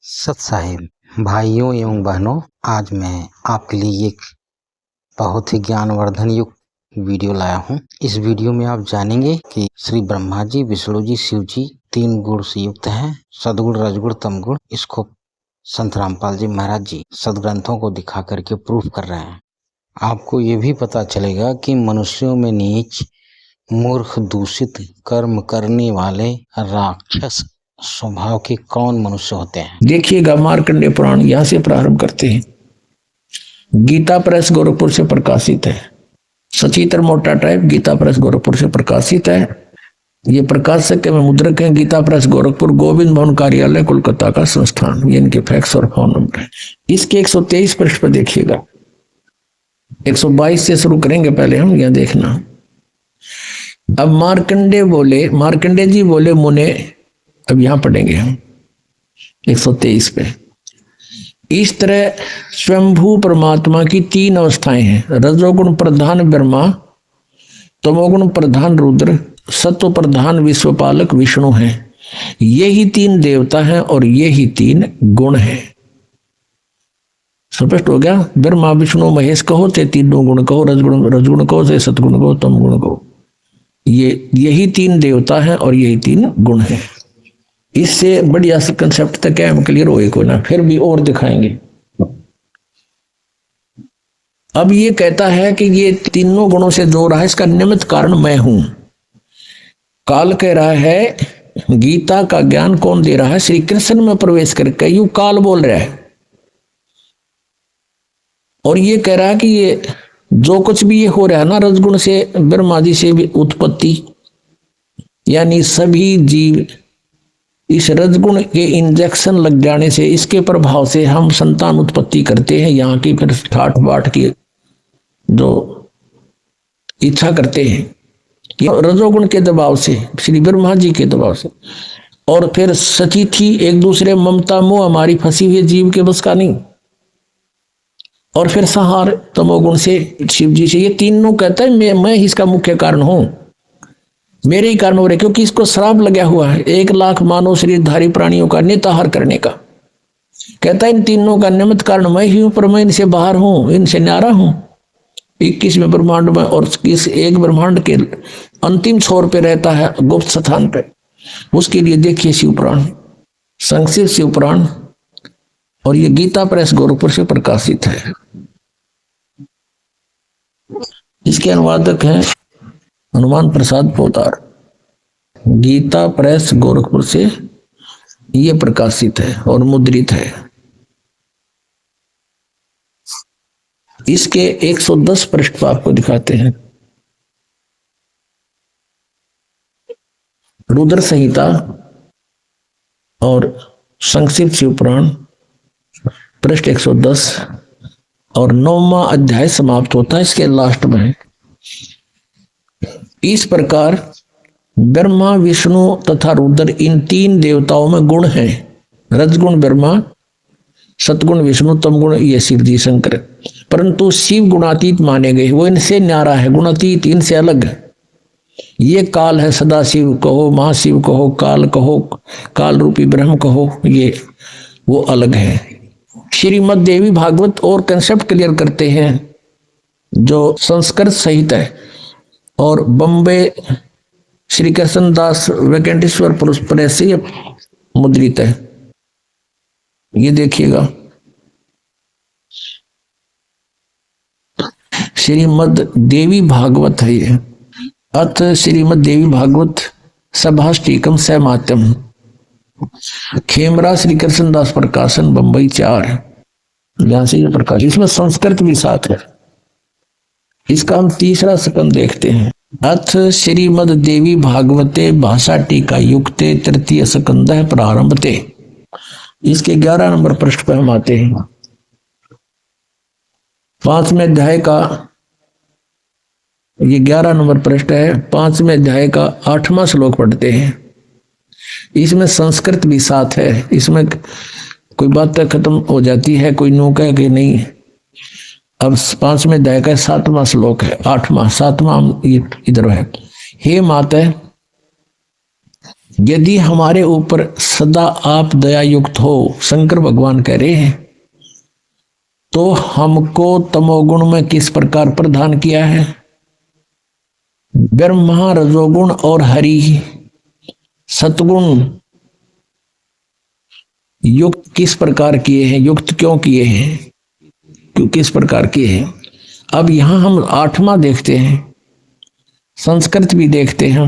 सत साहिब भाइयों एवं बहनों, आज मैं आपके लिए एक बहुत ही ज्ञानवर्धन युक्त वीडियो लाया हूँ। इस वीडियो में आप जानेंगे कि श्री ब्रह्मा जी, विष्णु जी, शिव जी 3 गुण से युक्त हैं, सदगुण, रजगुण, तमगुण। इसको संत रामपाल जी महाराज जी सदग्रंथों को दिखा करके प्रूफ कर रहे हैं। आपको ये भी पता चलेगा कि मनुष्यों में नीच, मूर्ख, दूषित कर्म करने वाले राक्षस स्वभाव के कौन मनुष्य होते हैं। देखिएगा, मार्कंडेय पुराण यहां से प्रारंभ करते हैं। गीता प्रेस गोरखपुर से प्रकाशित है। सचित्र मोटा टाइप गीता प्रेस गोरखपुर से प्रकाशित है। ये प्रकाशक एवं मुद्रक है गीता प्रेस गोरखपुर, गोविंद भवन कार्यालय, कोलकाता का संस्थान। ये इनके फैक्स और फोन नंबर है। इसके 123 पृष्ठ पर देखिएगा। 122 से शुरू करेंगे पहले हम, यहां देखना। अब मार्कंडे जी बोले मुने, अब यहां पढ़ेंगे हम 123 पे। इस तरह स्वयंभू परमात्मा की 3 अवस्थाएं हैं। रजोगुण प्रधान ब्रह्मा, तमोगुण प्रधान रुद्र, सत्व प्रधान विश्वपालक विष्णु हैं। यही 3 देवता हैं और यही 3 गुण हैं। स्पष्ट हो गया। ब्रह्मा विष्णु महेश कहो ते तीनों गुण कहो, रजगुण कहो ते सतगुण कहो, तमगुण कहो। यही 3 देवता हैं और यही 3 गुण हैं। इससे बढ़िया कंसेप्ट तक है, हम क्लियर होए को ना, फिर भी और दिखाएंगे। अब ये कहता है कि ये तीनों गुणों से जो रहा है, इसका निमित्त कारण मैं हूं। काल कह रहा है, गीता का ज्ञान कौन दे रहा है? श्री कृष्ण में प्रवेश करके यू काल बोल रहा है और ये कह रहा है कि ये जो कुछ भी ये हो रहा है ना, रजगुण से ब्रह्मा जी से भी उत्पत्ति, यानी सभी जीव इस रजगुण के इंजेक्शन लग जाने से, इसके प्रभाव से हम संतान उत्पत्ति करते हैं। यहाँ की फिर ठाट बाट की जो इच्छा करते हैं रजोगुण के दबाव से, श्री ब्रह्मा जी के दबाव से। और फिर सची थी एक दूसरे ममता मोह हमारी फंसी हुई जीव के बस का नहीं। और फिर संहार तमोगुण से, शिव जी से। ये तीनों कहता है मैं इसका मुख्य कारण हूं, मेरे ही कारण हो रहे, क्योंकि इसको श्राप लगा हुआ है 1 लाख मानव शरीरधारी प्राणियों का निताहार करने का। कहता है इन तीनों का निमित्त कारण मैं ही हूं, पर मैं इनसे बाहर हूं, इनसे न्यारा हूं। 21वें ब्रह्मांड में, और इस एक ब्रह्मांड के अंतिम छोर पे रहता है, गुप्त स्थान पे। उसके लिए देखिए शिवपुराण, संक्षिप्त शिवपुराण, और ये गीता प्रेस गोरखपुर से प्रकाशित है। इसके अनुवादक हैं हनुमान प्रसाद पोदार। गीता प्रेस गोरखपुर से ये प्रकाशित है और मुद्रित है। इसके 110 पृष्ठ पर आपको दिखाते हैं। रुद्र संहिता और संक्षिप्त शिवपुराण, पृष्ठ 110, और 9वां अध्याय समाप्त होता है इसके लास्ट में। इस प्रकार ब्रह्मा, विष्णु तथा रुद्र, इन 3 देवताओं में गुण हैं। रजगुण ब्रह्मा, सतगुण विष्णु, तमगुण ये शिव जी शंकर। परंतु शिव गुणातीत माने गए, वो इनसे न्यारा है, गुणातीत, इनसे अलग। ये काल है, सदा शिव कहो, महाशिव कहो, काल कहो, काल रूपी ब्रह्म कहो, ये वो अलग है। श्रीमद देवी भागवत और कंसेप्ट क्लियर करते हैं, जो संस्कृत सहित है, और बम्बे श्री कृष्ण दास वेंकटेश्वर प्रेस से मुद्रित है। ये देखिएगा, श्रीमद देवी भागवत है ये। अथ श्रीमद देवी भागवत सभाष्टिकम सहमात्यम, खेमरा श्री कृष्ण दास प्रकाशन, बम्बई 4। यहां से ये प्रकाश, इसमें संस्कृत भी साथ है। इसका हम 3रा स्कंद देखते हैं। अथ श्रीमद देवी भागवते भाषा टीका युक्ते 3य स्कंद है प्रारंभते। इसके 11 नंबर पृष्ठ पर हम आते हैं। 5वें अध्याय का ये 11 नंबर पृष्ठ है। 5वें अध्याय का 8वां श्लोक पढ़ते हैं। इसमें संस्कृत भी साथ है। इसमें कोई बात खत्म हो जाती है, कोई नो कहे कि नहीं। अब 5वें अध्याय का 7वां श्लोक है, 8वां 7वां इधर है। हे माते, यदि हमारे ऊपर सदा आप दया युक्त हो, शंकर भगवान कह रहे हैं, तो हमको तमोगुण में किस प्रकार प्रदान किया है? ब्रह्मा रजोगुण और हरि सतगुण युक्त किस प्रकार किए हैं, युक्त क्यों किए हैं, क्यों किस प्रकार किए हैं? अब यहां हम 8वां देखते हैं, संस्कृत भी देखते हैं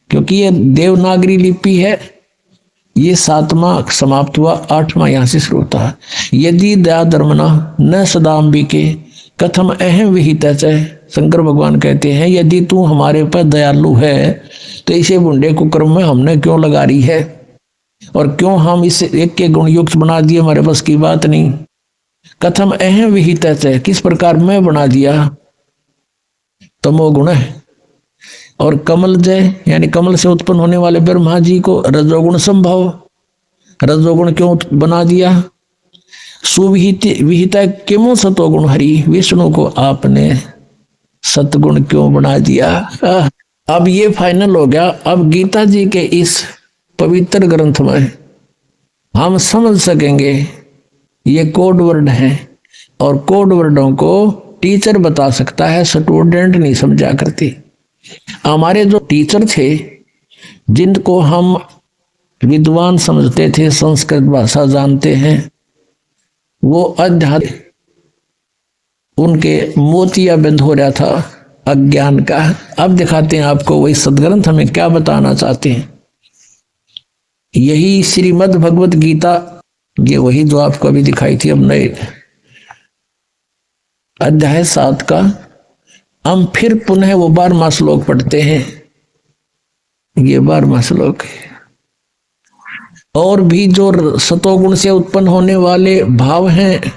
क्योंकि ये देवनागरी लिपि है। ये 7वां समाप्त हुआ, 8वां यहां से शुरू होता है। यदि दया धर्मना न सदाम्बिके कथम अहम विहित। शंकर भगवान कहते हैं, यदि तू हमारे पर दयालु है तो इसे बुंडे कुकर्म में हमने क्यों लगा रही है, और क्यों हम इस एक के गुण युक्त बना दिए, हमारे बस की बात नहीं। कथम अहम विहित, किस प्रकार मैं बना दिया, तमोगुण है। और कमल जय यानी कमल से उत्पन्न होने वाले ब्रह्मा जी को रजोगुण संभव, रजोगुण क्यों बना दिया। सुविहित विहिता किमो सतोगुण हरि, विष्णु को आपने सतगुण क्यों बना दिया। अब ये फाइनल हो गया। अब गीता जी के इस पवित्र ग्रंथ में हम समझ सकेंगे, ये कोड वर्ड है, और कोड वर्डों को टीचर बता सकता है, स्टूडेंट नहीं समझा करती। हमारे जो टीचर थे, जिनको हम विद्वान समझते थे, संस्कृत भाषा जानते हैं, वो अध्यात्म उनके मोतियाबिंद हो रहा था अज्ञान का। अब दिखाते हैं आपको वही सदग्रंथ हमें क्या बताना चाहते हैं। यही श्रीमद् भगवत गीता, ये वही जो आपको अभी दिखाई थी, अब नए अध्याय 7 का हम फिर पुनः वो 12वां श्लोक पढ़ते हैं। ये 12वां श्लोक है। और भी जो सतोगुण से उत्पन्न होने वाले भाव हैं,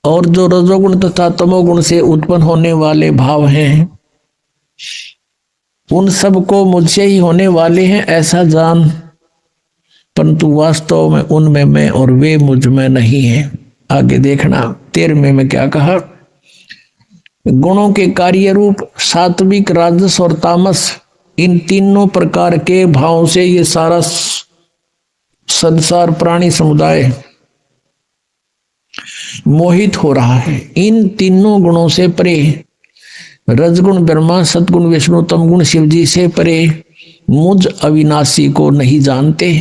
और जो रजोगुण तथा तमोगुण से उत्पन्न होने वाले भाव हैं, उन सब को मुझसे ही होने वाले हैं ऐसा जान, परंतु वास्तव में उनमें मैं और वे मुझ में नहीं है। आगे देखना 13वें में क्या कहा। गुणों के कार्य रूप सात्विक, राजस और तामस, इन तीनों प्रकार के भावों से ये सारा संसार प्राणी समुदाय मोहित हो रहा है। इन तीनों गुणों से परे, रजगुण ब्रह्मा, सतगुण विष्णु, तमगुण शिव जी से परे मुझ अविनाशी को नहीं जानते।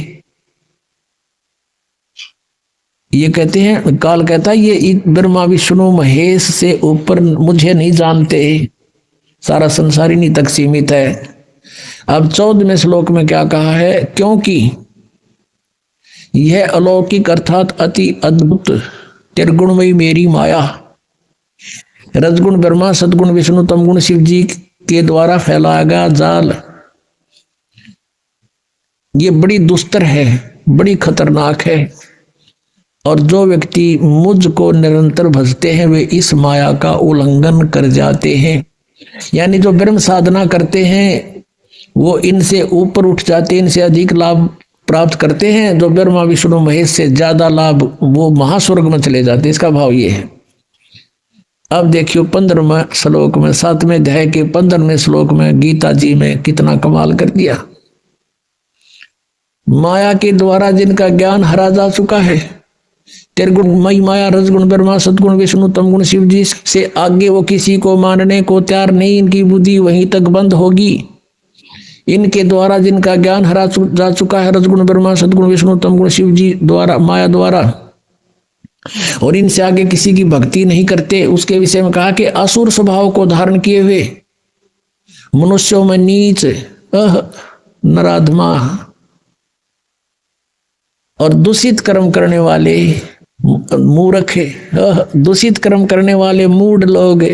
ये कहते हैं, काल कहता है, ये ब्रह्मा विष्णु महेश से ऊपर मुझे नहीं जानते, सारा संसार इन्हीं तक सीमित है। अब 14वें श्लोक में क्या कहा है, क्योंकि यह अलौकिक अर्थात अति अद्भुत त्रिगुणमयी मेरी माया, रजगुण ब्रह्मा, सतगुण विष्णु, तमगुण शिव जी के द्वारा फैलाया गया जाल, ये बड़ी दुस्तर है, बड़ी खतरनाक है। और जो व्यक्ति मुझको निरंतर भजते हैं, वे इस माया का उल्लंघन कर जाते हैं। यानी जो ब्रह्म साधना करते हैं, वो इनसे ऊपर उठ जाते हैं, इनसे अधिक लाभ प्राप्त करते हैं। जो ब्रह्मा विष्णु महेश से ज्यादा लाभ, वो महास्वर्ग में चले जाते हैं। इसका भाव ये है। अब देखियो 15वें श्लोक में, 7वें अध्याय के 15वें श्लोक में गीता जी में कितना कमाल कर दिया। माया के द्वारा जिनका ज्ञान हरा जा चुका है, त्रिगुणमयी माया, रजगुण ब्रह्मा, सतगुण विष्णु, तमगुण शिव जी से आगे वो किसी को मानने को तैयार नहीं। इनकी बुद्धि वहीं तक बंद होगी। इनके द्वारा जिनका ज्ञान हरा जा चुका है, रजगुण ब्रह्मा, सतगुण विष्णु, तमगुण शिव जी द्वारा, माया द्वारा, और इनसे आगे किसी की भक्ति नहीं करते। उसके विषय में कहा कि असुर स्वभाव को धारण किए हुए, मनुष्यों में नीच, नराधमा और दूषित कर्म करने वाले मूर्ख, दूषित कर्म करने वाले मूढ़ लोग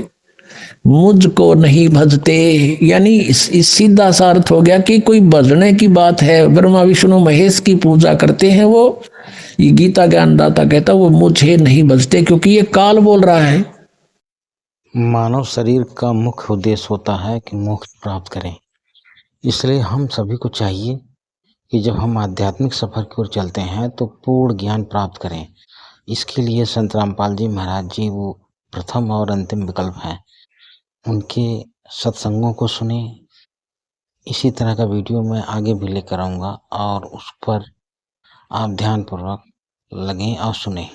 मुझको नहीं भजते। यानी इस सीधा सा अर्थ हो गया कि कोई भजने की बात है, ब्रह्मा विष्णु महेश की पूजा करते हैं, वो ये गीता ज्ञानदाता कहता वो मुझे नहीं भजते, क्योंकि ये काल बोल रहा है। मानव शरीर का मुख्य उद्देश्य होता है कि मोक्ष प्राप्त करें। इसलिए हम सभी को चाहिए कि जब हम आध्यात्मिक सफर की ओर चलते हैं तो पूर्ण ज्ञान प्राप्त करें। इसके लिए संत रामपाल जी महाराज जी वो प्रथम और अंतिम विकल्प हैं। उनके सत्संगों को सुने, इसी तरह का वीडियो मैं आगे भी लेकर आऊँगा और उस पर आप ध्यानपूर्वक लगें और सुनें।